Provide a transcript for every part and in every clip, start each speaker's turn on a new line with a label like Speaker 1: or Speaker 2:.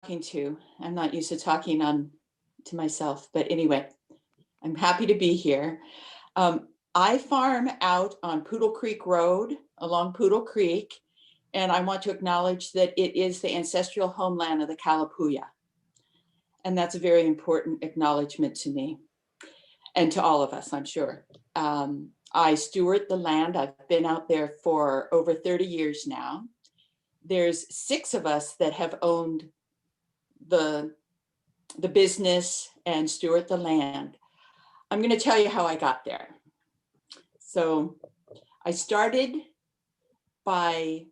Speaker 1: to. I'm not used to talking to myself, but anyway, I'm happy to be here. I farm out on Poodle Creek Road along Poodle Creek, and I want to acknowledge that it is the ancestral homeland of the Kalapuya. And that's a very important acknowledgement to me and to all of us, I'm sure. I steward the land. I've been out there for over 30 years now. There's 6 of us that have owned the business and steward the land. I'm going to tell you how I got there. So I started by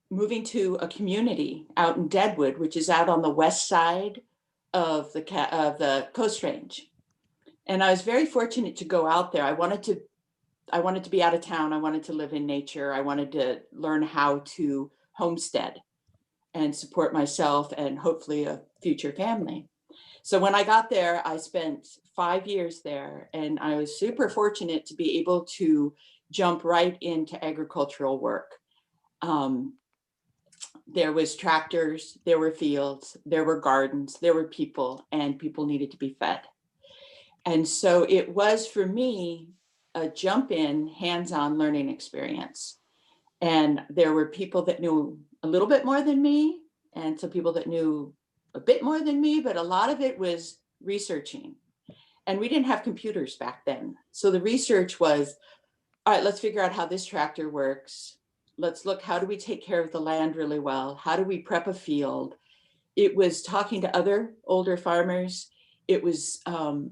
Speaker 1: moving to a community out in Deadwood, which is out on the west side of the Coast Range. And I was very fortunate to go out there. I wanted to be out of town. I wanted to live in nature. I wanted to learn how to homestead and support myself and hopefully a future family. So when I got there, I spent 5 years there, and I was super fortunate to be able to jump right into agricultural work. There was tractors, there were fields, there were gardens, there were people, and people needed to be fed. And so it was, for me, a jump in, hands-on learning experience. And there were people that knew a little bit more than me, and some people that knew a bit more than me, but a lot of it was researching. And we didn't have computers back then. So the research was, all right, let's figure out how this tractor works. Let's look, how do we take care of the land really well? How do we prep a field? It was talking to other older farmers. It was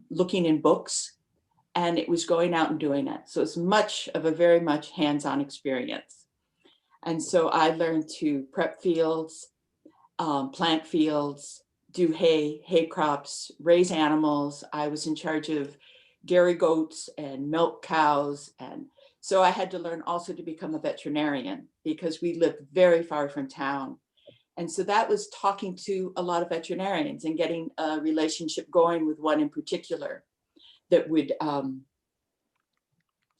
Speaker 1: looking in books, and it was going out and doing it. So it's very much hands-on experience. And so I learned to prep fields, plant fields, do hay crops, raise animals. I was in charge of dairy goats and milk cows. And so I had to learn also to become a veterinarian because we lived very far from town. And so that was talking to a lot of veterinarians and getting a relationship going with one in particular that would,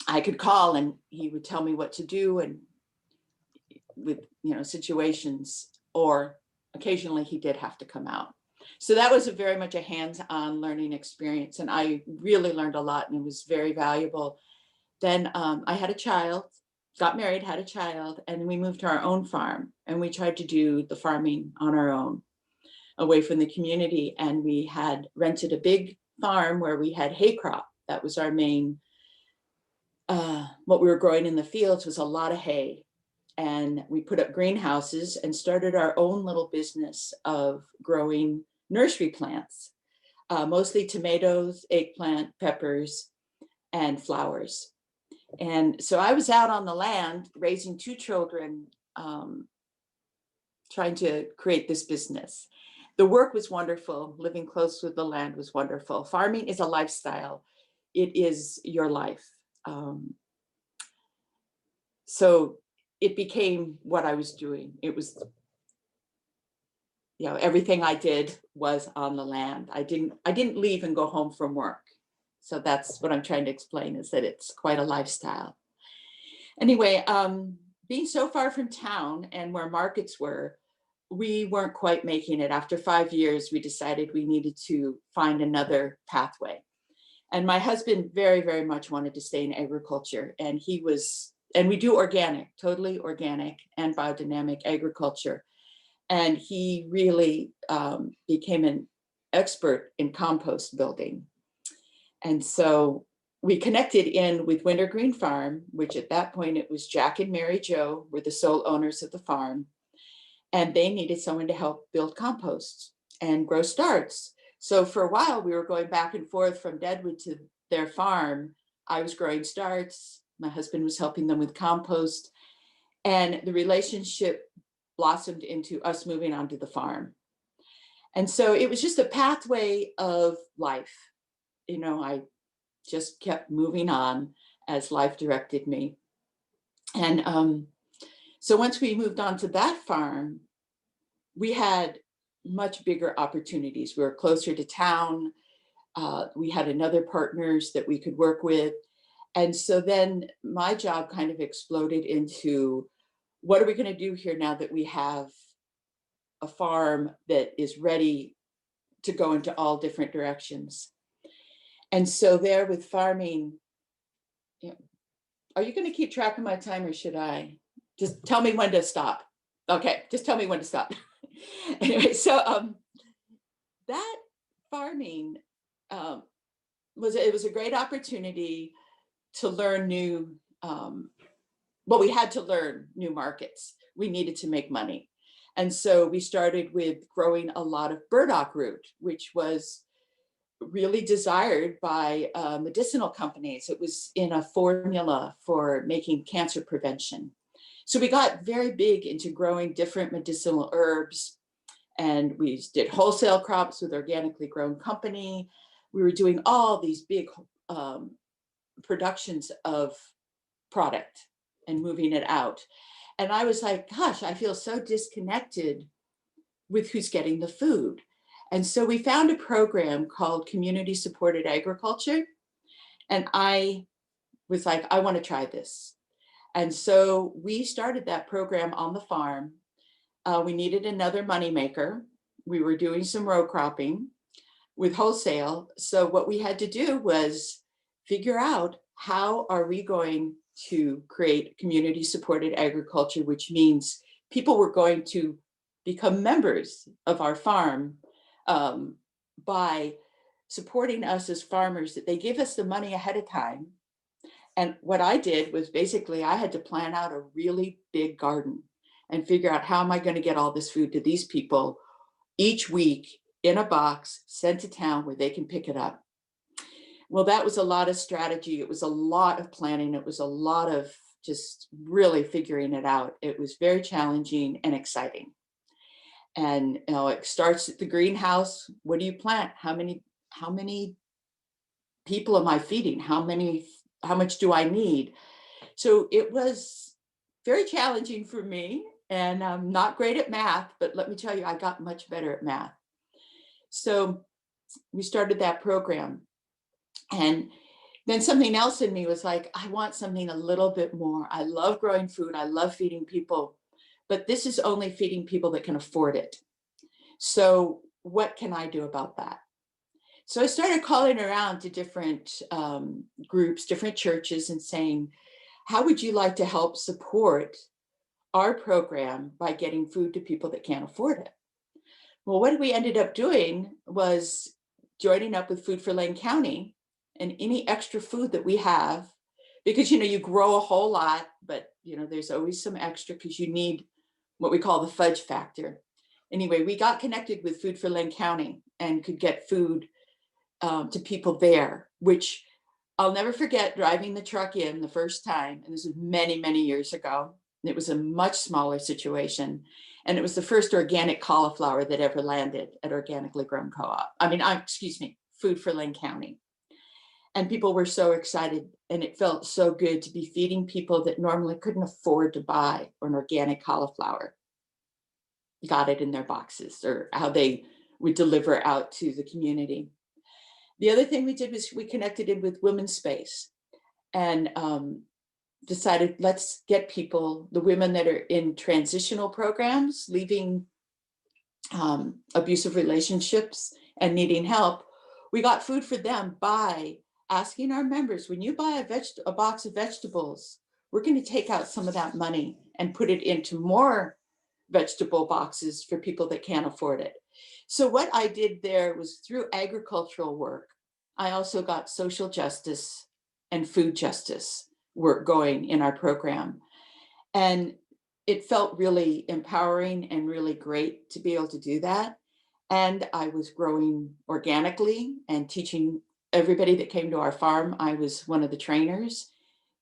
Speaker 1: I could call and he would tell me what to do, and with, situations, or occasionally he did have to come out. So that was very much a hands-on learning experience, and I really learned a lot, and it was very valuable. Then I had a child, got married, had a child, and we moved to our own farm, and we tried to do the farming on our own, away from the community. And we had rented a big farm where we had hay crop. That was our main, what we were growing in the fields was a lot of hay. And we put up greenhouses and started our own little business of growing nursery plants, mostly tomatoes, eggplant, peppers, and flowers. And so I was out on the land raising 2 children, trying to create this business. The work was wonderful. Living close with the land was wonderful. Farming is a lifestyle. It is your life. So it became what I was doing. It was, everything I did was on the land. I didn't leave and go home from work. So that's what I'm trying to explain, is that it's quite a lifestyle. Anyway, being so far from town and where markets were, we weren't quite making it. After 5 years, we decided we needed to find another pathway. And my husband very, very much wanted to stay in agriculture, and we do organic, totally organic and biodynamic agriculture. And he really became an expert in compost building. And so we connected in with Wintergreen Farm, which at that point it was Jack and Mary Jo were the sole owners of the farm. And they needed someone to help build composts and grow starts. So for a while we were going back and forth from Deadwood to their farm. I was growing starts. My husband was helping them with compost, and the relationship blossomed into us moving onto the farm. And so it was just a pathway of life. I just kept moving on as life directed me. And so once we moved on to that farm, we had much bigger opportunities. We were closer to town. We had another partners that we could work with. And so then my job kind of exploded into, what are we going to do here now that we have a farm that is ready to go into all different directions. And so there with farming, are you going to keep track of my time or should I? Just tell me when to stop. Okay, just tell me when to stop. Anyway, so that farming was a great opportunity to learn new, we had to learn new markets. We needed to make money. And so we started with growing a lot of burdock root, which was really desired by medicinal companies. It was in a formula for making cancer prevention. So we got very big into growing different medicinal herbs, and we did wholesale crops with organically grown company. We were doing all these big productions of product and moving it out. And I was like, gosh, I feel so disconnected with who's getting the food. And so we found a program called Community Supported Agriculture. And I was like, I want to try this. And so we started that program on the farm. We needed another moneymaker. We were doing some row cropping with wholesale. So what we had to do was figure out, how are we going to create community supported agriculture, which means people were going to become members of our farm by supporting us as farmers, that they give us the money ahead of time. And what I did was basically I had to plan out a really big garden and figure out, how am I going to get all this food to these people each week in a box, sent to town where they can pick it up. Well, that was a lot of strategy. It was a lot of planning. It was a lot of just really figuring it out. It was very challenging and exciting. And it starts at the greenhouse. What do you plant? How many people am I feeding? How much do I need? So it was very challenging for me, and I'm not great at math, but let me tell you, I got much better at math. So we started that program. And then something else in me was like, I want something a little bit more. I love growing food. I love feeding people, but this is only feeding people that can afford it. So what can I do about that? So I started calling around to different groups, different churches, and saying, how would you like to help support our program by getting food to people that can't afford it? Well, what we ended up doing was joining up with Food for Lane County, and any extra food that we have, because, you grow a whole lot, but, there's always some extra because you need what we call the fudge factor. Anyway, we got connected with Food for Lane County and could get food to people there, which I'll never forget driving the truck in the first time. And this was many, many years ago. It was a much smaller situation. And it was the first organic cauliflower that ever landed at Organically Grown Co-op. Food for Lane County. And people were so excited, and it felt so good to be feeding people that normally couldn't afford to buy an organic cauliflower. Got it in their boxes, or how they would deliver out to the community. The other thing we did was we connected in with Women's Space, and decided, let's get people, the women that are in transitional programs, leaving abusive relationships and needing help. We got food for them by asking our members, when you buy a box of vegetables, we're going to take out some of that money and put it into more vegetable boxes for people that can't afford it. So what I did there was, through agricultural work, I also got social justice and food justice work going in our program. And it felt really empowering and really great to be able to do that. And I was growing organically and teaching everybody that came to our farm. I was one of the trainers,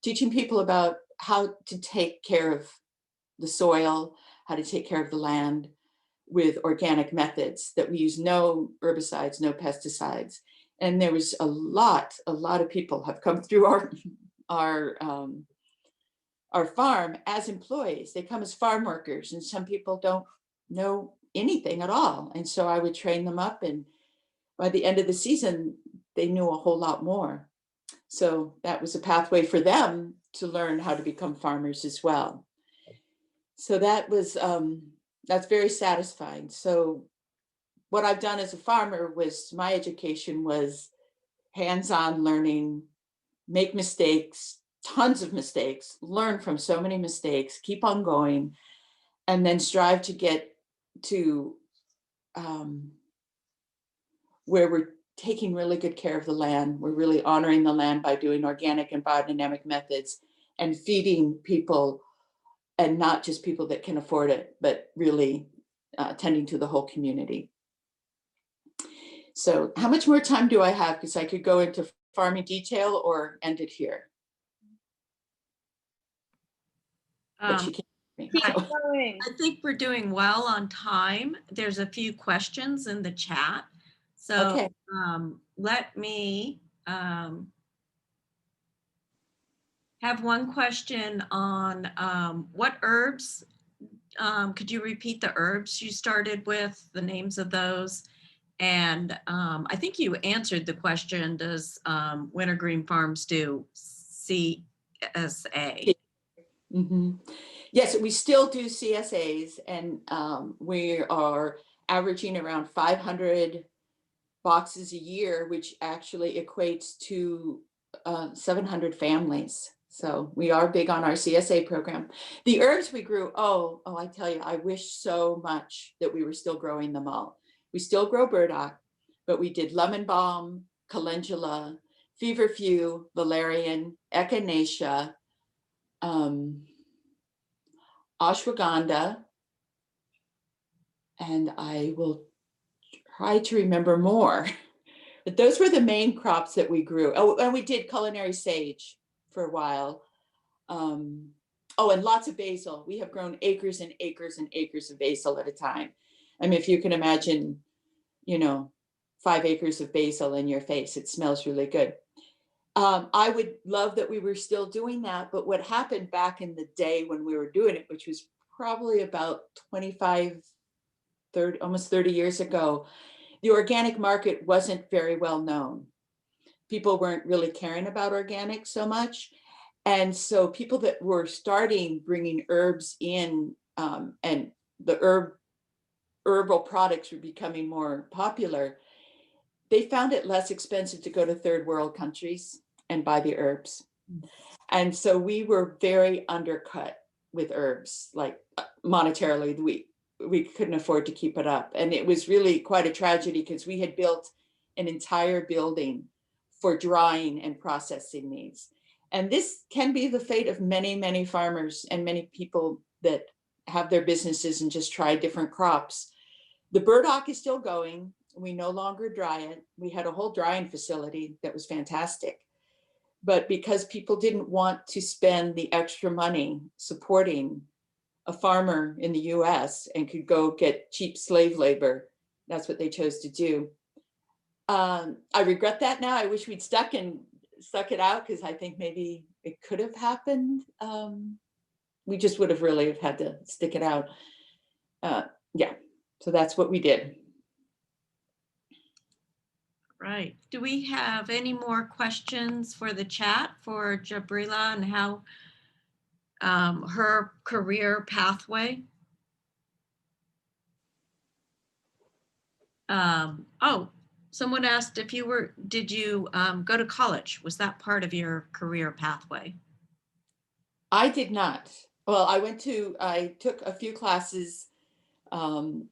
Speaker 1: teaching people about how to take care of the soil, how to take care of the land with organic methods, that we use no herbicides, no pesticides. And there was a lot of people have come through our farm as employees. They come as farm workers, and some people don't know anything at all. And so I would train them up, and by the end of the season, they knew a whole lot more. So that was a pathway for them to learn how to become farmers as well. So that was that's very satisfying. So what I've done as a farmer was, my education was hands-on learning, make mistakes, tons of mistakes, learn from so many mistakes, keep on going, and then strive to get to where we're taking really good care of the land. We're really honoring the land by doing organic and biodynamic methods and feeding people, and not just people that can afford it, but really tending to the whole community. So how much more time do I have? Because I could go into farming detail or end it here. But she can't hear me, so.
Speaker 2: I think we're doing well on time. There's a few questions in the chat. So
Speaker 1: Okay.
Speaker 2: Let me have one question on what herbs, could you repeat the herbs you started with, the names of those? And I think you answered the question, does Wintergreen Farms do CSA?
Speaker 1: Mm-hmm. Yes, we still do CSAs, and we are averaging around 500 boxes a year, which actually equates to 700 families. So we are big on our CSA program. The herbs we grew, oh, I tell you, I wish so much that we were still growing them all. We still grow burdock, but we did lemon balm, calendula, feverfew, valerian, echinacea, ashwagandha, and I will try to remember more. But those were the main crops that we grew. Oh, and we did culinary sage for a while. Oh, and lots of basil. We have grown acres and acres and acres of basil at a time. I mean, if you can imagine, 5 acres of basil in your face, it smells really good. I would love that we were still doing that, but what happened back in the day when we were doing it, which was probably about 25, 30, almost 30 years ago, the organic market wasn't very well known. People weren't really caring about organic so much. And so people that were starting bringing herbs in, and the herbal products were becoming more popular, they found it less expensive to go to third world countries and buy the herbs. And so we were very undercut with herbs, like monetarily. We couldn't afford to keep it up. And it was really quite a tragedy, because we had built an entire building for drying and processing needs. And this can be the fate of many, many farmers and many people that have their businesses and just try different crops. The burdock is still going. We no longer dry it. We had a whole drying facility that was fantastic. But because people didn't want to spend the extra money supporting a farmer in the US and could go get cheap slave labor, that's what they chose to do. I regret that now. I wish we'd stuck it out, because I think maybe it could have happened. We just would have really had to stick it out. Yeah, so that's what we did.
Speaker 2: Right. Do we have any more questions for the chat for Jabrila and how her career pathway? Oh, someone asked if did you go to college? Was that part of your career pathway?
Speaker 1: I did not. Well, I took a few classes that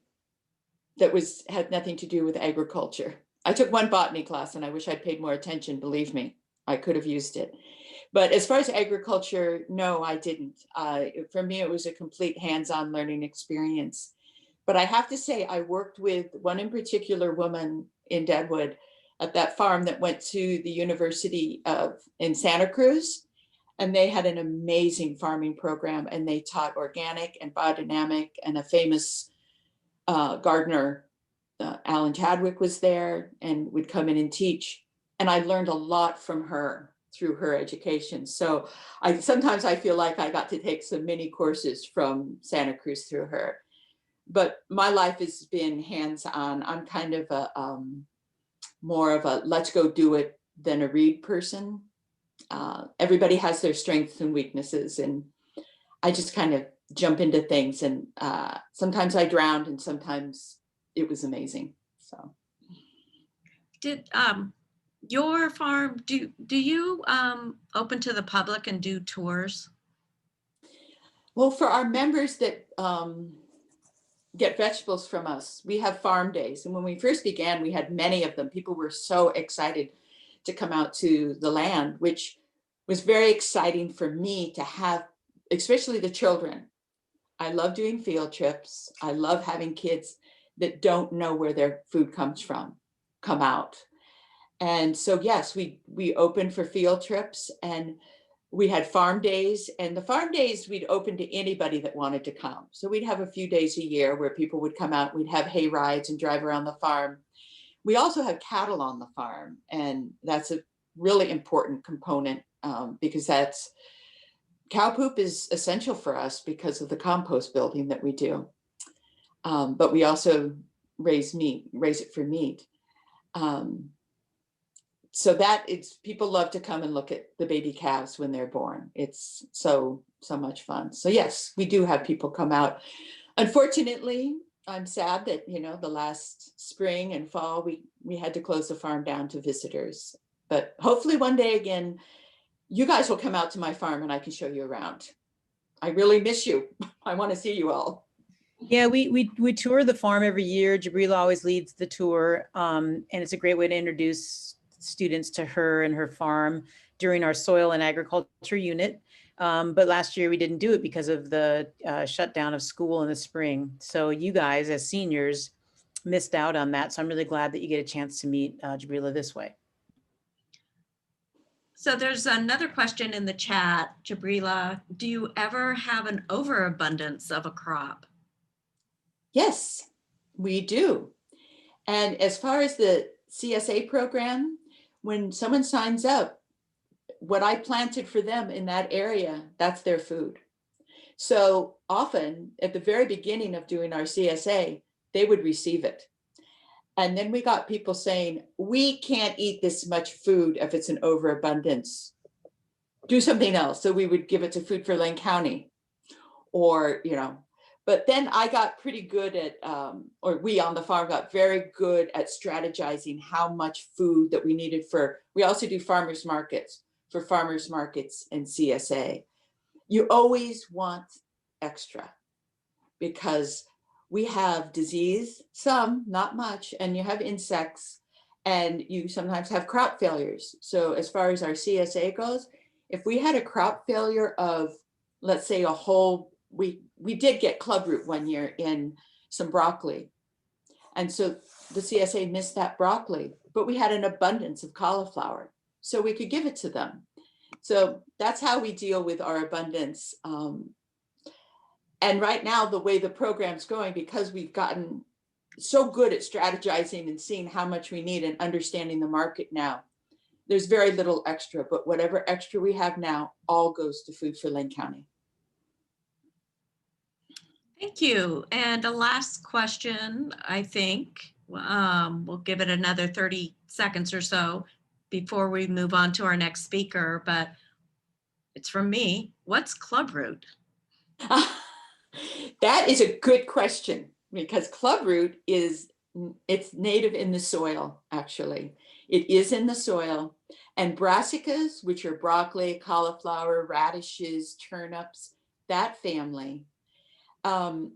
Speaker 1: had nothing to do with agriculture. I took one botany class, and I wish I'd paid more attention. Believe me, I could have used it. But as far as agriculture, no, I didn't. For me, it was a complete hands-on learning experience. But I have to say, I worked with one in particular woman in Deadwood at that farm that went to the University in Santa Cruz. And they had an amazing farming program, and they taught organic and biodynamic, and a famous gardener, Alan Chadwick, was there and would come in and teach. And I learned a lot from her through her education. So sometimes I feel like I got to take some mini courses from Santa Cruz through her. But my life has been hands-on. I'm kind of more of a let's go do it than a read person. Everybody has their strengths and weaknesses, and I just kind of jump into things. And sometimes I drowned and sometimes it was amazing. So.
Speaker 2: Did your farm, do you open to the public and do tours?
Speaker 1: Well, for our members that get vegetables from us, we have farm days. And when we first began, we had many of them. People were so excited to come out to the land, which was very exciting for me to have, especially the children. I love doing field trips. I love having kids that don't know where their food comes from come out. And so, yes, we opened for field trips, and we had farm days, and the farm days we'd open to anybody that wanted to come. So we'd have a few days a year where people would come out. We'd have hay rides and drive around the farm. We also have cattle on the farm, and that's a really important component because cow poop is essential for us because of the compost building that we do. But we also raise it for meat. So people love to come and look at the baby calves when they're born. It's so much fun. So yes, we do have people come out. Unfortunately, I'm sad that, the last spring and fall, we had to close the farm down to visitors. But hopefully one day again, you guys will come out to my farm and I can show you around. I really miss you. I want to see you all.
Speaker 3: Yeah, we tour the farm every year. Jabrila always leads the tour, and it's a great way to introduce students to her and her farm during our soil and agriculture unit. But last year we didn't do it because of the shutdown of school in the spring. So you guys as seniors missed out on that. So I'm really glad that you get a chance to meet Jabrila this way.
Speaker 2: So there's another question in the chat, Jabrila. Do you ever have an overabundance of a crop?
Speaker 1: Yes, we do. And as far as the CSA program, when someone signs up, what I planted for them in that area, that's their food. So often at the very beginning of doing our CSA, they would receive it. And then we got people saying, we can't eat this much food if it's an overabundance. Do something else. So we would give it to Food for Lane County or, but then I got pretty good at, or we on the farm got very good at strategizing how much food that we needed we also do farmers markets for farmers markets and CSA. You always want extra because we have disease, some, not much, and you have insects, and you sometimes have crop failures. So as far as our CSA goes, if we had a crop failure of, let's say we did get club root one year in some broccoli. And so the CSA missed that broccoli, but we had an abundance of cauliflower, so we could give it to them. So that's how we deal with our abundance. And right now, the way the program's going, because we've gotten so good at strategizing and seeing how much we need and understanding the market now, there's very little extra, but whatever extra we have now all goes to Food for Lane County.
Speaker 2: Thank you. And a last question, I think. We'll give it another 30 seconds or so before we move on to our next speaker, but it's from me. What's clubroot?
Speaker 1: That is a good question because clubroot it's native in the soil, actually. It is in the soil. And brassicas, which are broccoli, cauliflower, radishes, turnips, that family, can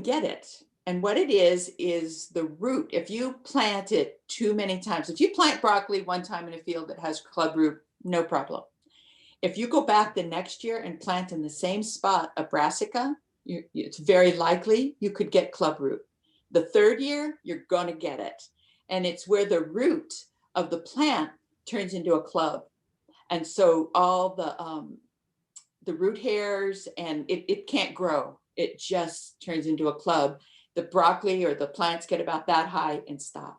Speaker 1: get it. And what it is the root. If you plant it too many times, if you plant broccoli one time in a field that has clubroot, no problem. If you go back the next year and plant in the same spot a brassica, it's very likely you could get clubroot. The third year, you're going to get it. And it's where the root of the plant turns into a club. And so all the root hairs, and it can't grow. It just turns into a club. The broccoli or the plants get about that high and stop.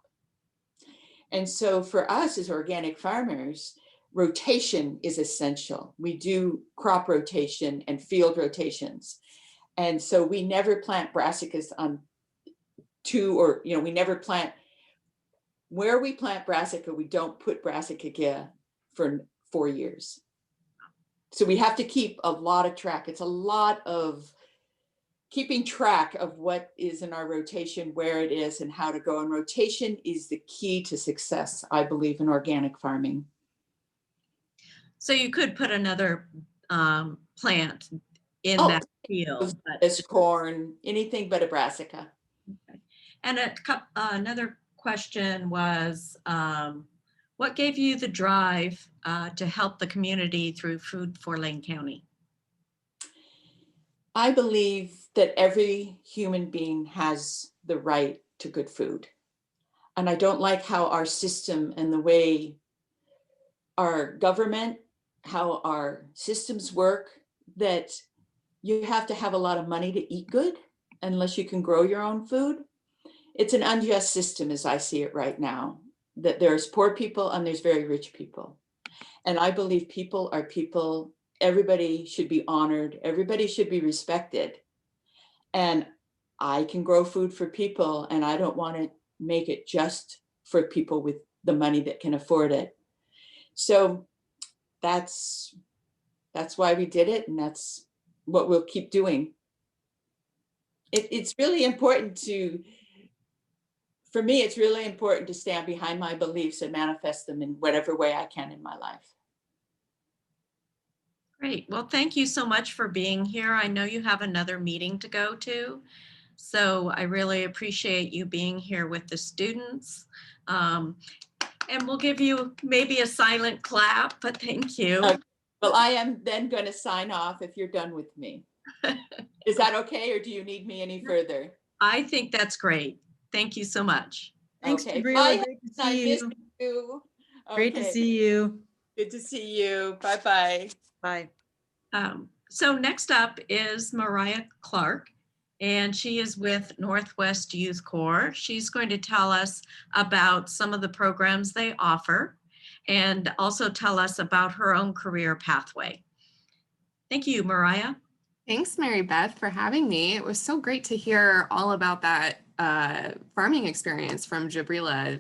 Speaker 1: And so for us as organic farmers, rotation is essential. We do crop rotation and field rotations. And so we never plant brassicas on we never plant, where we plant brassica, we don't put brassica for 4 years. So we have to keep a lot of track. It's a lot of keeping track of what is in our rotation, where it is, and how to go. And rotation is the key to success, I believe, in organic farming.
Speaker 2: So you could put another plant in
Speaker 1: Oh,
Speaker 2: that field. But,
Speaker 1: as corn, anything but a brassica.
Speaker 2: okay. And another question was, what gave you the drive to help the community through Food for Lane County?
Speaker 1: I believe that every human being has the right to good food. And I don't like how our system and the way our government, how our systems work, that you have to have a lot of money to eat good unless you can grow your own food. It's an unjust system as I see it right now, that there's poor people and there's very rich people. And I believe people are people. Everybody should be honored. Everybody should be respected. And I can grow food for people, and I don't want to make it just for people with the money that can afford it. So that's why we did it, and that's what we'll keep doing. It's really important for me, it's really important to stand behind my beliefs and manifest them in whatever way I can in my life.
Speaker 2: Great. Well, thank you so much for being here. I know you have another meeting to go to, so I really appreciate you being here with the students. And we'll give you maybe a silent clap, but thank you.
Speaker 1: Well, I am then going to sign off if you're done with me. Is that okay, or do you need me any further?
Speaker 2: I think that's great. Thank you so much.
Speaker 3: Thanks,
Speaker 1: Okay.
Speaker 3: Jabrila.
Speaker 1: Bye.
Speaker 3: Great to
Speaker 1: I
Speaker 3: see
Speaker 1: miss
Speaker 3: you.
Speaker 1: you.
Speaker 3: Great to
Speaker 1: Okay.
Speaker 3: see you.
Speaker 1: Good to see you. Bye-bye.
Speaker 3: Bye.
Speaker 2: So next up is Mariah Clark, and she is with Northwest Youth Corps. She's going to tell us about some of the programs they offer and also tell us about her own career pathway. Thank you, Mariah.
Speaker 4: Thanks, Mary Beth, for having me. It was so great to hear all about that farming experience from Jabrila.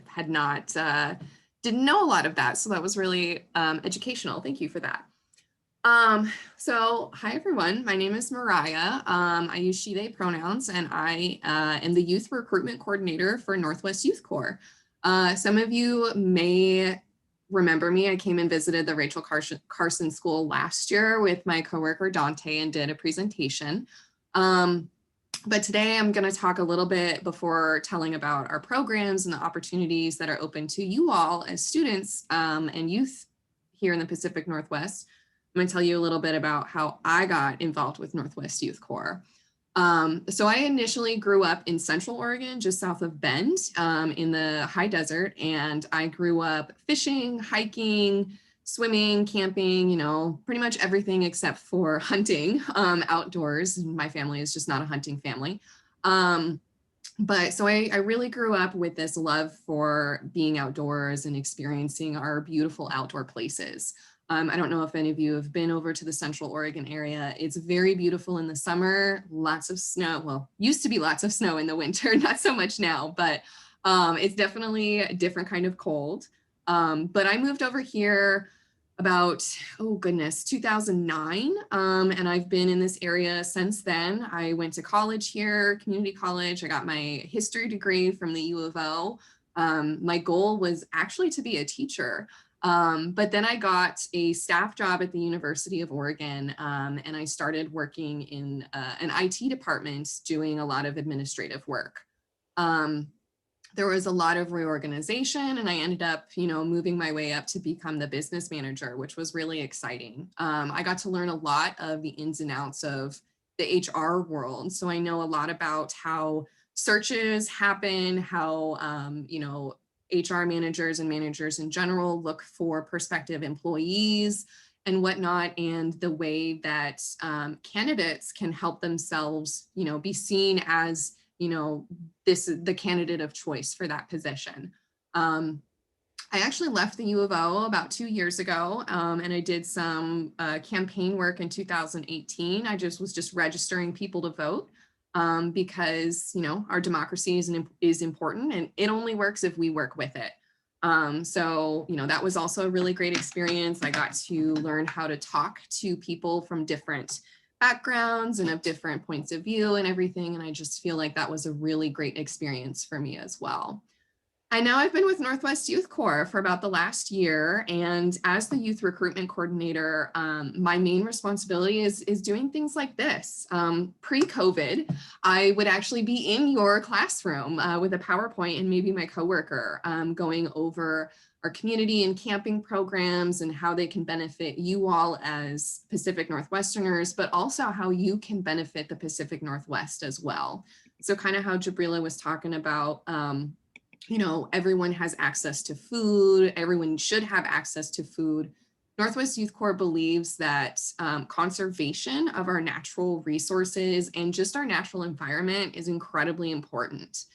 Speaker 4: Didn't know a lot of that, so that was really educational. Thank you for that. So hi everyone, my name is Mariah. I use she, they pronouns, and I am the youth recruitment coordinator for Northwest Youth Corps. Some of you may remember me. I came and visited the Rachel Carson School last year with my coworker Dante and did a presentation. But today I'm going to talk a little bit before telling about our programs and the opportunities that are open to you all as students and youth here in the Pacific Northwest. I'm going to tell you a little bit about how I got involved with Northwest Youth Corps. So I initially grew up in Central Oregon, just south of Bend, in the high desert. And I grew up fishing, hiking, swimming, camping, you know, pretty much everything except for hunting outdoors. My family is just not a hunting family. But so I really grew up with this love for being outdoors and experiencing our beautiful outdoor places. I don't know if any of you have been over to the Central Oregon area. It's very beautiful in the summer, lots of snow. Well, used to be lots of snow in the winter, not so much now, but it's definitely a different kind of cold. But I moved over here about, 2009. And I've been in this area since then. I went to college here, community college. I got my history degree from the U of O. My goal was actually to be a teacher. But then I got a staff job at the University of Oregon, and I started working in an IT department doing a lot of administrative work. There was a lot of reorganization, and I ended up, moving my way up to become the business manager, which was really exciting. I got to learn a lot of the ins and outs of the HR world. So I know a lot about how searches happen, how, HR managers and managers in general look for prospective employees and whatnot, and the way that candidates can help themselves, be seen as, this is the candidate of choice for that position. I actually left the U of O about 2 years ago, and I did some campaign work in 2018. I was just registering people to vote. Because, our democracy is important, and it only works if we work with it. So, that was also a really great experience. I got to learn how to talk to people from different backgrounds and of different points of view and everything. And I just feel like that was a really great experience for me as well. And now I've been with Northwest Youth Corps for about the last year. And as the youth recruitment coordinator, my main responsibility is doing things like this. Pre-COVID, I would actually be in your classroom with a PowerPoint and maybe my coworker going over our community and camping programs and how they can benefit you all as Pacific Northwesterners, but also how you can benefit the Pacific Northwest as well. So kind of how Jabrila was talking about, everyone has access to food. Everyone should have access to food. Northwest Youth Corps believes that conservation of our natural resources and just our natural environment is incredibly important.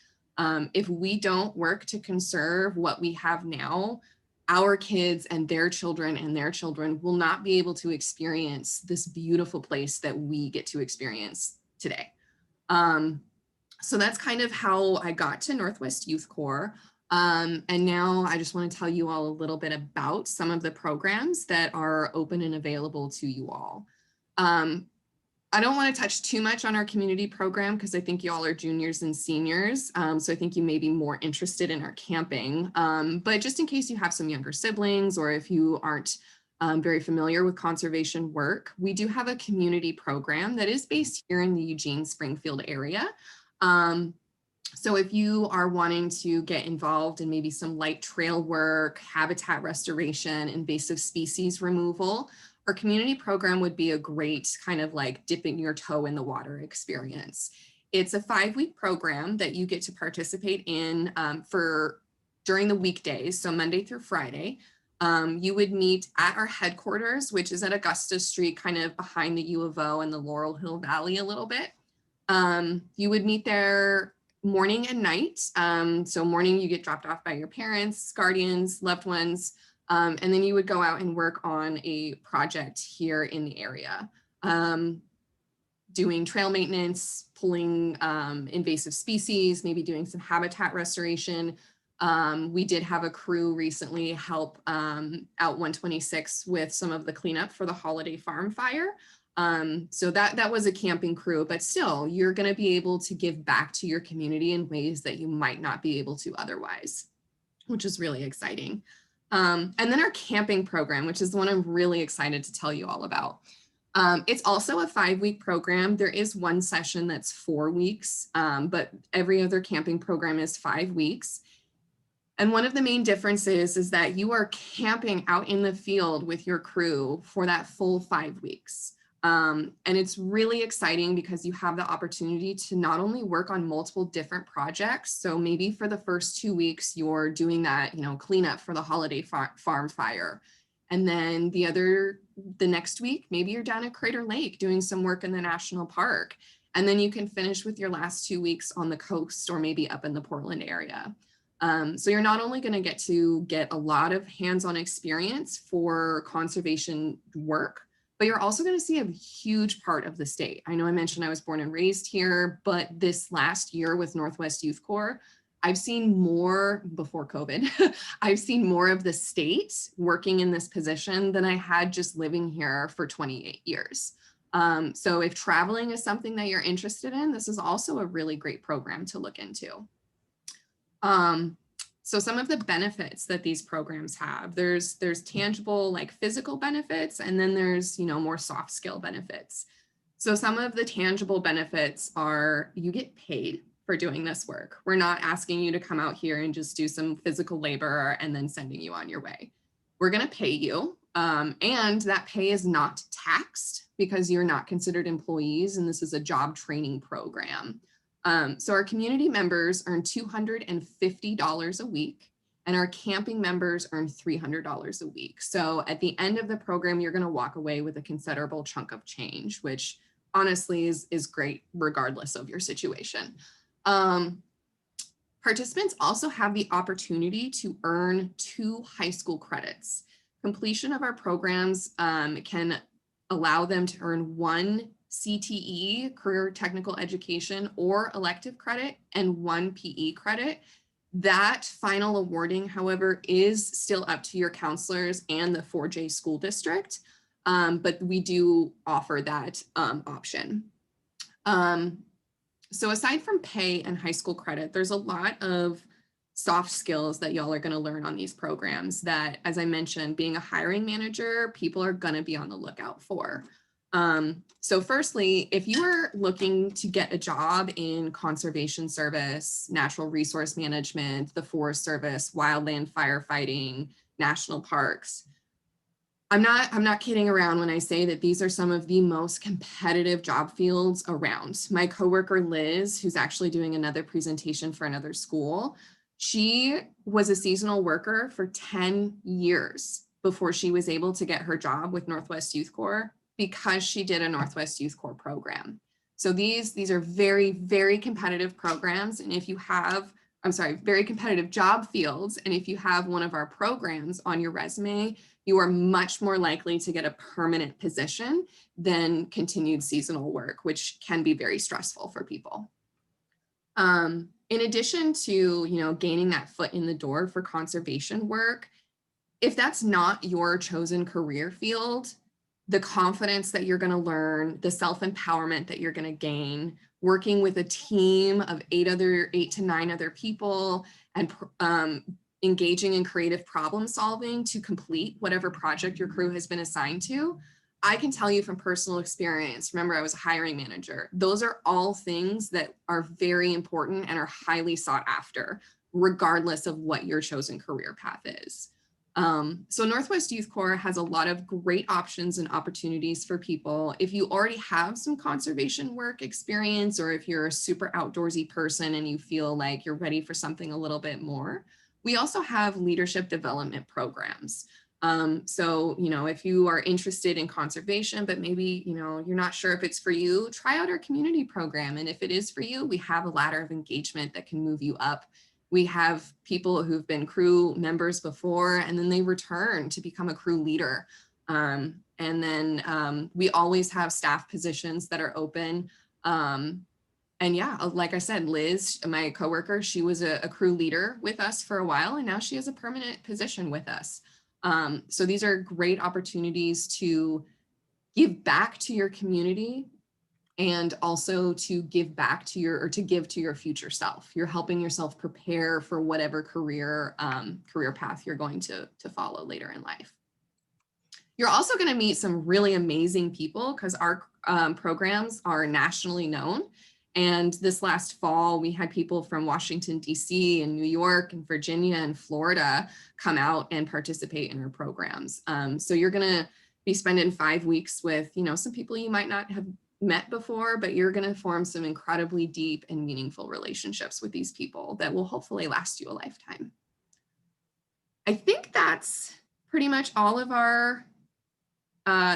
Speaker 4: If we don't work to conserve what we have now, our kids and their children will not be able to experience this beautiful place that we get to experience today. So that's kind of how I got to Northwest Youth Corps. And now I just want to tell you all a little bit about some of the programs that are open and available to you all. I don't want to touch too much on our community program because I think you all are juniors and seniors. So I think you may be more interested in our camping. But just in case you have some younger siblings or if you aren't very familiar with conservation work, we do have a community program that is based here in the Eugene-Springfield area. So if you are wanting to get involved in maybe some light trail work, habitat restoration, invasive species removal, our community program would be a great kind of like dipping your toe in the water experience. It's a 5-week program that you get to participate in during the weekdays, so Monday through Friday. You would meet at our headquarters, which is at Augusta Street, kind of behind the U of O and the Laurel Hill Valley a little bit. You would meet there morning and night. So morning you get dropped off by your parents, guardians, loved ones, and then you would go out and work on a project here in the area, doing trail maintenance, pulling invasive species, maybe doing some habitat restoration. We did have a crew recently help out 126 with some of the cleanup for the holiday farm fire. So that was a camping crew, but still you're going to be able to give back to your community in ways that you might not be able to otherwise, which is really exciting. And then our camping program, which is the one I'm really excited to tell you all about. It's also a 5-week program. There is one session that's 4 weeks, but every other camping program is 5 weeks. And one of the main differences is that you are camping out in the field with your crew for that full 5 weeks. And it's really exciting because you have the opportunity to not only work on multiple different projects. So maybe for the first 2 weeks, you're doing that, cleanup for the holiday farm fire. And then the next week, maybe you're down at Crater Lake doing some work in the national park. And then you can finish with your last 2 weeks on the coast or maybe up in the Portland area. So you're not only going to get a lot of hands-on experience for conservation work, but you're also going to see a huge part of the state. I know I mentioned I was born and raised here, but this last year with Northwest Youth Corps, I've seen more, before COVID, I've seen more of the state working in this position than I had just living here for 28 years. So if traveling is something that you're interested in, this is also a really great program to look into. So some of the benefits that these programs have, there's tangible like physical benefits, and then there's, more soft skill benefits. So some of the tangible benefits are you get paid for doing this work. We're not asking you to come out here and just do some physical labor and then sending you on your way. We're going to pay you. And that pay is not taxed because you're not considered employees, and this is a job training program. So our community members earn $250 a week, and our camping members earn $300 a week. So at the end of the program, you're going to walk away with a considerable chunk of change, which honestly is great regardless of your situation. Participants also have the opportunity to earn 2 high school credits. Completion of our programs can allow them to earn 1 CTE, career technical education, or elective credit, and 1 PE credit. That final awarding, however, is still up to your counselors and the 4J school district, but we do offer that option. So aside from pay and high school credit, there's a lot of soft skills that y'all are going to learn on these programs that, as I mentioned, being a hiring manager, people are going to be on the lookout for. So firstly, if you are looking to get a job in conservation service, natural resource management, the Forest Service, wildland firefighting, national parks, I'm not kidding around when I say that these are some of the most competitive job fields around. My coworker Liz, who's actually doing another presentation for another school, she was a seasonal worker for 10 years before she was able to get her job with Northwest Youth Corps because she did a Northwest Youth Corps program. So these are very, very competitive programs. And if you have, very competitive job fields. And if you have one of our programs on your resume, you are much more likely to get a permanent position than continued seasonal work, which can be very stressful for people. In addition to, gaining that foot in the door for conservation work, if that's not your chosen career field, the confidence that you're going to learn, the self-empowerment that you're going to gain, working with a team of 8 to 9 other people, and engaging in creative problem solving to complete whatever project your crew has been assigned to, I can tell you from personal experience, remember I was a hiring manager, those are all things that are very important and are highly sought after, regardless of what your chosen career path is. So Northwest Youth Corps has a lot of great options and opportunities for people. If you already have some conservation work experience, or if you're a super outdoorsy person and you feel like you're ready for something a little bit more, we also have leadership development programs. So, if you are interested in conservation, but maybe, you're not sure if it's for you, try out our community program. And if it is for you, we have a ladder of engagement that can move you up. We have people who've been crew members before, and then they return to become a crew leader. And then we always have staff positions that are open. And yeah, like I said, Liz, my coworker, she was a crew leader with us for a while, and now she has a permanent position with us. So these are great opportunities to give back to your community, and also to give back to your future self. You're helping yourself prepare for whatever career path you're going to follow later in life. You're also going to meet some really amazing people because our programs are nationally known. And this last fall, we had people from Washington, D.C. and New York and Virginia and Florida come out and participate in our programs. So you're going to be spending 5 weeks with, some people you might not have met before, but you're going to form some incredibly deep and meaningful relationships with these people that will hopefully last you a lifetime. I think that's pretty much all of our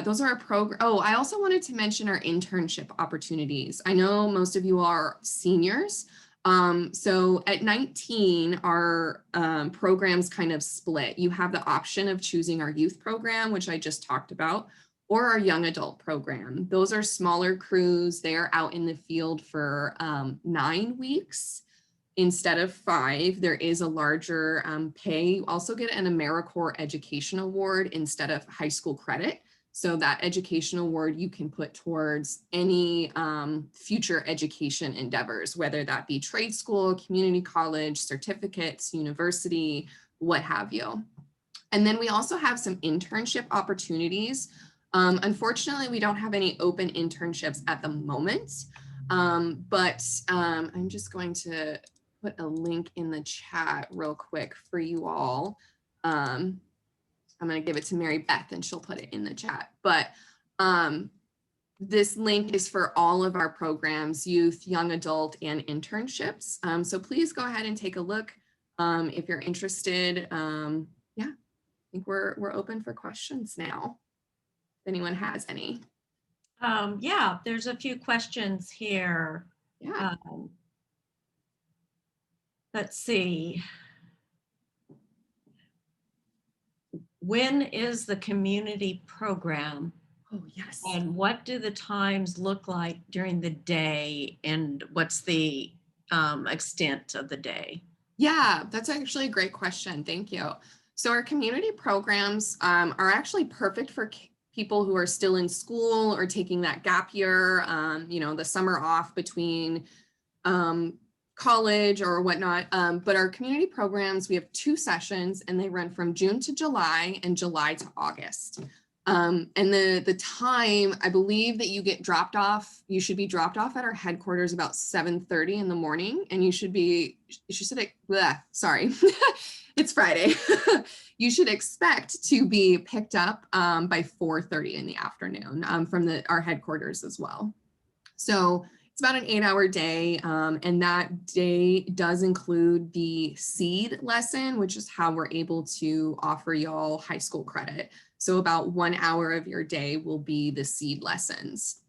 Speaker 4: those are our program. Oh, I also wanted to mention our internship opportunities. I know most of you are seniors. So at 19, our programs kind of split. You have the option of choosing our youth program, which I just talked about, or our young adult program. Those are smaller crews. They are out in the field for 9 weeks instead of 5. There is a larger pay. You also get an AmeriCorps Education Award instead of high school credit. So that education award you can put towards any future education endeavors, whether that be trade school, community college, certificates, university, what have you. And then we also have some internship opportunities. Unfortunately, we don't have any open internships at the moment, but I'm just going to put a link in the chat real quick for you all. I'm going to give it to Mary Beth and she'll put it in the chat. But this link is for all of our programs, youth, young adult, and internships. So please go ahead and take a look if you're interested. Yeah, I think we're open for questions now, if anyone has any.
Speaker 2: Yeah, there's a few questions here.
Speaker 4: Yeah.
Speaker 2: Let's see. When is the community program?
Speaker 4: Oh, yes.
Speaker 2: And what do the times look like during the day? And what's the extent of the day?
Speaker 4: Yeah, that's actually a great question. Thank you. So our community programs are actually perfect for people who are still in school or taking that gap year, you know, the summer off between college or whatnot. But our community programs, we have 2 sessions and they run from June to July and July to August. And the time, I believe that you get dropped off, you should be dropped off at our headquarters about 7:30 in the morning, and you should sorry, it's Friday. You should expect to be picked up by 4:30 in the afternoon from our headquarters as well. So it's about an 8-hour day, and that day does include the seed lesson, which is how we're able to offer y'all high school credit. So about 1 hour of your day will be the seed lessons.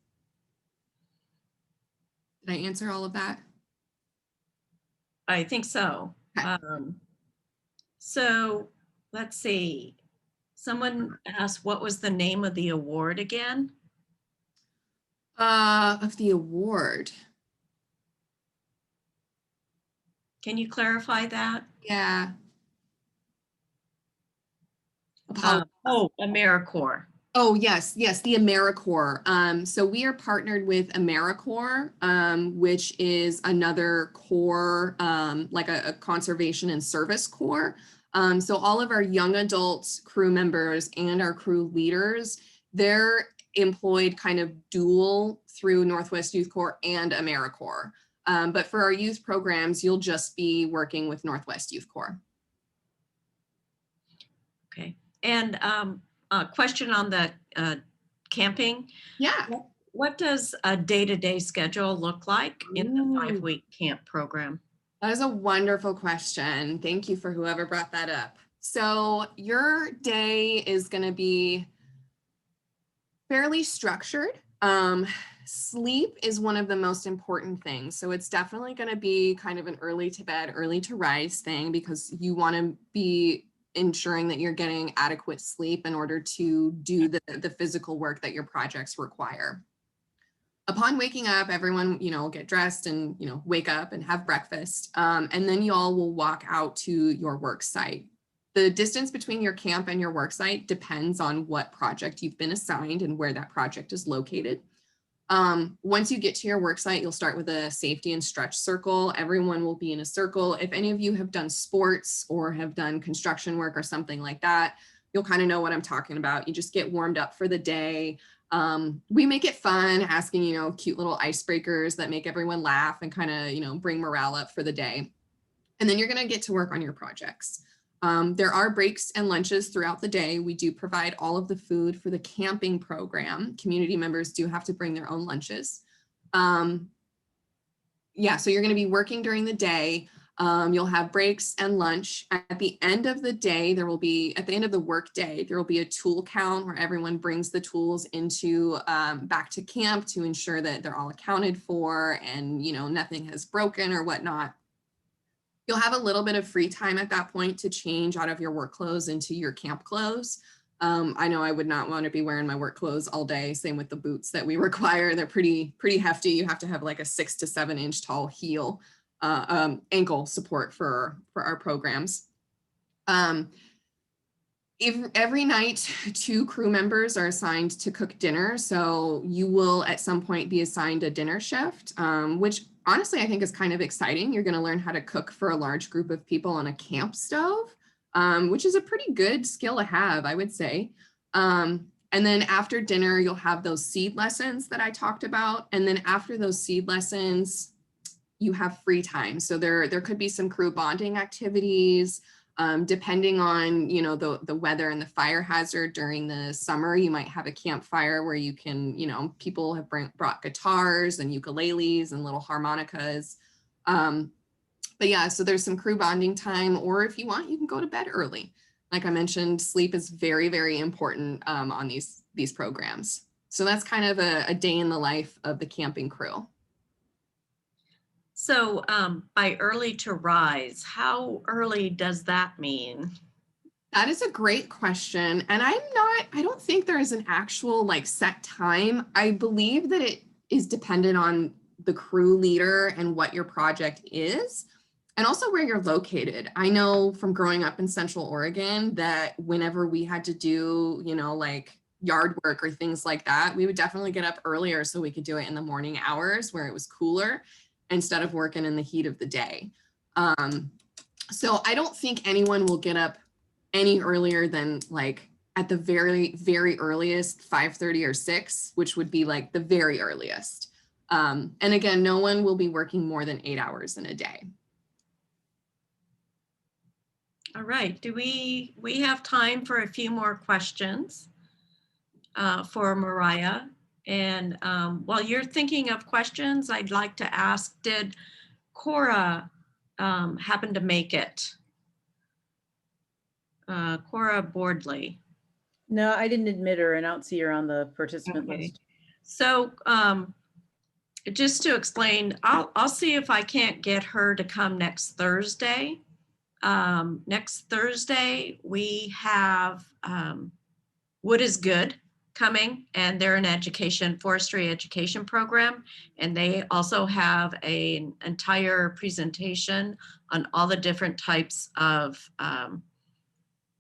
Speaker 4: Did I answer all of that?
Speaker 2: I think so.
Speaker 4: Okay.
Speaker 2: So let's see. Someone asked, what was the name of the award again?
Speaker 4: Of the award.
Speaker 2: Can you clarify that?
Speaker 4: Yeah.
Speaker 2: Oh, AmeriCorps.
Speaker 4: Oh, yes, the AmeriCorps. So we are partnered with AmeriCorps, which is another corps, like a conservation and service corps. So all of our young adult crew members and our crew leaders, they're employed kind of dual through Northwest Youth Corps and AmeriCorps. But for our youth programs, you'll just be working with Northwest Youth Corps.
Speaker 2: Okay. And a question on the camping.
Speaker 4: Yeah.
Speaker 2: What does a day-to-day schedule look like in the
Speaker 4: Ooh.
Speaker 2: 5-week camp program?
Speaker 4: That is a wonderful question. Thank you for whoever brought that up. So your day is going to be fairly structured. Sleep is one of the most important things. So it's definitely going to be kind of an early to bed, early to rise thing, because you want to be ensuring that you're getting adequate sleep in order to do the physical work that your projects require. Upon waking up, everyone, will get dressed and, wake up and have breakfast. And then you all will walk out to your work site. The distance between your camp and your work site depends on what project you've been assigned and where that project is located. Once you get to your work site, you'll start with a safety and stretch circle. Everyone will be in a circle. If any of you have done sports or have done construction work or something like that, you'll kind of know what I'm talking about. You just get warmed up for the day. We make it fun, asking, cute little icebreakers that make everyone laugh and kind of, bring morale up for the day. And then you're going to get to work on your projects. There are breaks and lunches throughout the day. We do provide all of the food for the camping program. Community members do have to bring their own lunches. So you're going to be working during the day. You'll have breaks and lunch. At the end of the day, at the end of the work day, there will be a tool count where everyone brings the tools into back to camp to ensure that they're all accounted for and, nothing has broken or whatnot. You'll have a little bit of free time at that point to change out of your work clothes into your camp clothes. I know I would not want to be wearing my work clothes all day. Same with the boots that we require. They're pretty hefty. You have to have like a 6 to 7 inch tall heel, ankle support for our programs. Every night, 2 crew members are assigned to cook dinner. So you will at some point be assigned a dinner shift, which honestly, I think is kind of exciting. You're going to learn how to cook for a large group of people on a camp stove, which is a pretty good skill to have, I would say. And then after dinner, you'll have those seed lessons that I talked about. And then after those seed lessons, you have free time. So there could be some crew bonding activities. Depending on, the weather and the fire hazard during the summer, you might have a campfire where you can, people have brought guitars and ukuleles and little harmonicas. But yeah, so there's some crew bonding time, or if you want, you can go to bed early. Like I mentioned, sleep is very, very important on these programs. So that's kind of a day in the life of the camping crew.
Speaker 2: So by early to rise, how early does that mean?
Speaker 4: That is a great question. And I don't think there is an actual set time. I believe that it is dependent on the crew leader and what your project is. and also where you're located. I know from growing up in Central Oregon that whenever we had to do, you know, like yard work or things like that, we would definitely get up earlier so we could do it in the morning hours where it was cooler instead of working in the heat of the day. So I don't think anyone will get up any earlier than like at the very, very earliest 5:30 or 6, which would be like the very earliest. And again, no one will be working more than 8 hours in a day.
Speaker 2: All right, do we have time for a few more questions for Mariah? And while you're thinking of questions, I'd like to ask, did Cora happen to make it? Cora Boardley.
Speaker 3: No, I didn't admit her and I don't see her on the participant
Speaker 2: Okay.
Speaker 3: list.
Speaker 2: So just to explain, I'll see if I can't get her to come next Thursday. Next Thursday, we have Wood is Good coming, and they're an forestry education program. And they also have an entire presentation on all the different types of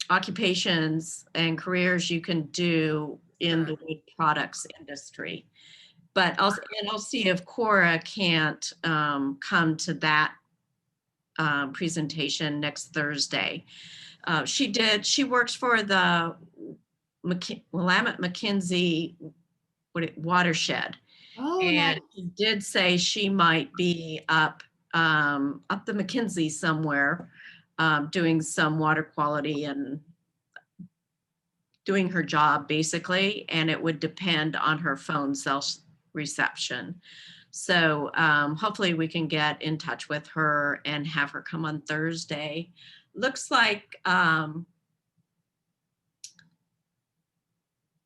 Speaker 2: occupations and careers you can do in the wood products industry. But I'll see if Cora can't come to that presentation next Thursday. She works for the Willamette McKenzie watershed.
Speaker 4: Oh,
Speaker 2: And
Speaker 4: nice.
Speaker 2: she did say she might be up the McKenzie somewhere, doing some water quality and doing her job basically, and it would depend on her phone cell reception. So hopefully we can get in touch with her and have her come on Thursday. Looks like,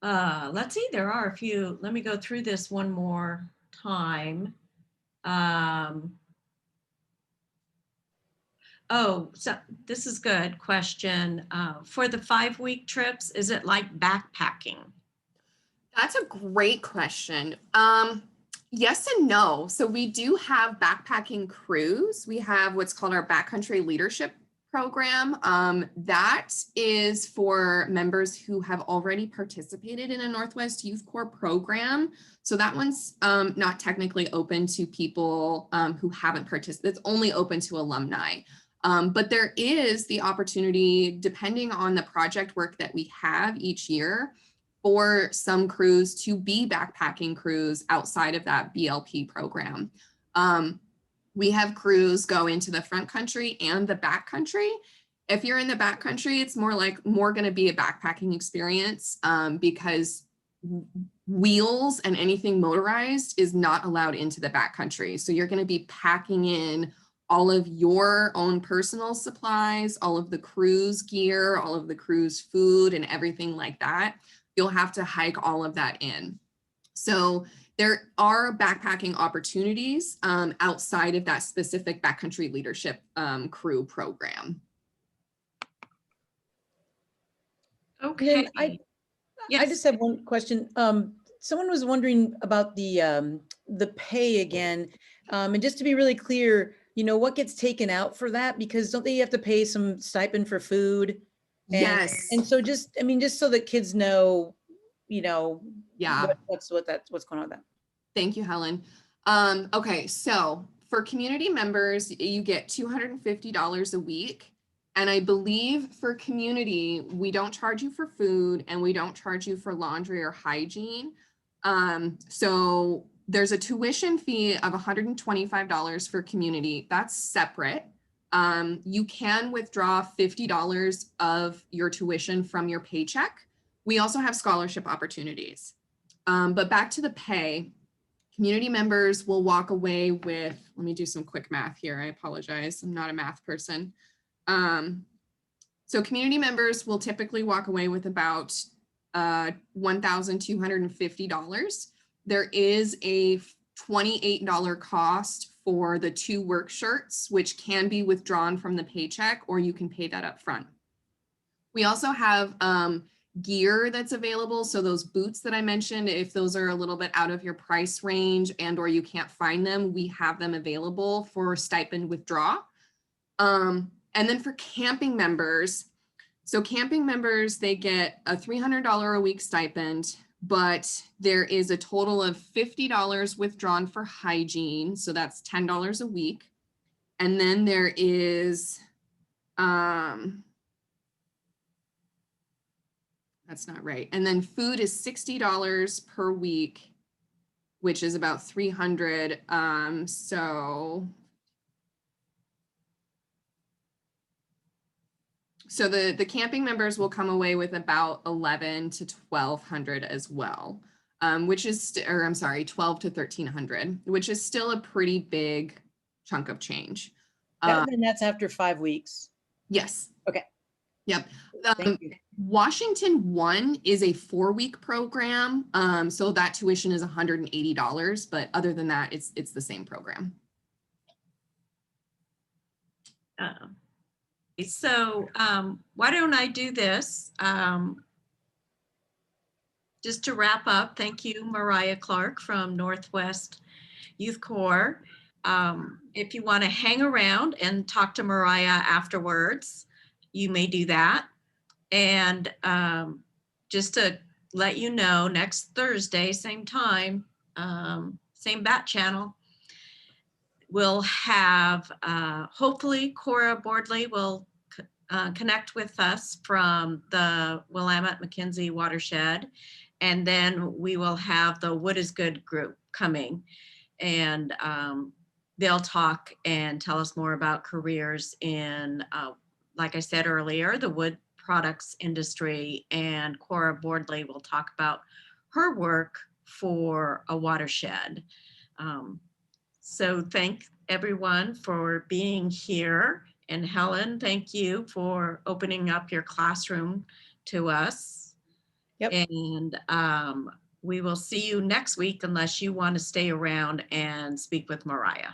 Speaker 2: let's see, there are a few. Let me go through this one more time. Oh, so this is good question. For the 5-week trips, is it like backpacking?
Speaker 4: That's a great question. Yes and no. So we do have backpacking crews. We have what's called our backcountry leadership program. That is for members who have already participated in a Northwest Youth Corps program. So that one's not technically open to people who haven't participated. It's only open to alumni. But there is the opportunity, depending on the project work that we have each year, for some crews to be backpacking crews outside of that BLP program. We have crews go into the front country and the back country. If you're in the back country, it's more going to be a backpacking experience because wheels and anything motorized is not allowed into the back country. So you're going to be packing in all of your own personal supplies, all of the crew's gear, all of the crew's food and everything like that. You'll have to hike all of that in. So there are backpacking opportunities outside of that specific backcountry leadership crew program.
Speaker 2: Okay.
Speaker 3: I
Speaker 2: Yes.
Speaker 3: just have one question. Someone was wondering about the pay again. And just to be really clear, you know, what gets taken out for that? Because don't they have to pay some stipend for food?
Speaker 4: Yes.
Speaker 3: And so just so that kids know, you know,
Speaker 4: Yeah.
Speaker 3: what's going on with that.
Speaker 4: Thank you, Helen. Okay, so for community members, you get $250 a week. And I believe for community, we don't charge you for food and we don't charge you for laundry or hygiene. So there's a tuition fee of $125 for community. That's separate. You can withdraw $50 of your tuition from your paycheck. We also have scholarship opportunities. But back to the pay, community members will walk away with, let me do some quick math here. I apologize. I'm not a math person. So community members will typically walk away with about $1,250. There is a $28 cost for the 2 work shirts, which can be withdrawn from the paycheck, or you can pay that up front. We also have gear that's available. So those boots that I mentioned, if those are a little bit out of your price range and or you can't find them, we have them available for stipend withdrawal. And then for camping members, so camping members, they get a $300 a week stipend, but there is a total of $50 withdrawn for hygiene. So that's $10 a week. And then there is, that's not right. And then food is $60 per week, which is about $300. So the camping members will come away with about $1,100 to $1,200 as well, which is, or I'm sorry, $1,200 to $1,300, which is still a pretty big chunk of change.
Speaker 3: And that's after 5 weeks.
Speaker 4: Yes.
Speaker 3: Okay.
Speaker 4: Yep.
Speaker 3: Thank you.
Speaker 4: Washington 1 is a 4-week program. So that tuition is $180, but other than that, it's the same program.
Speaker 2: So why don't I do this? Just to wrap up, thank you, Mariah Clark from Northwest Youth Corps. If you want to hang around and talk to Mariah afterwards, you may do that. And just to let you know, next Thursday, same time, same bat channel, we'll have, hopefully Cora Bordley will connect with us from the Willamette-McKenzie watershed. And then we will have the Wood is Good group coming. And they'll talk and tell us more about careers in, like I said earlier, the wood products industry. And Cora Bordley will talk about her work for a watershed. So thank everyone for being here. And Helen, thank you for opening up your classroom to us.
Speaker 3: Yep.
Speaker 2: And we will see you next week unless you want to stay around and speak with Mariah.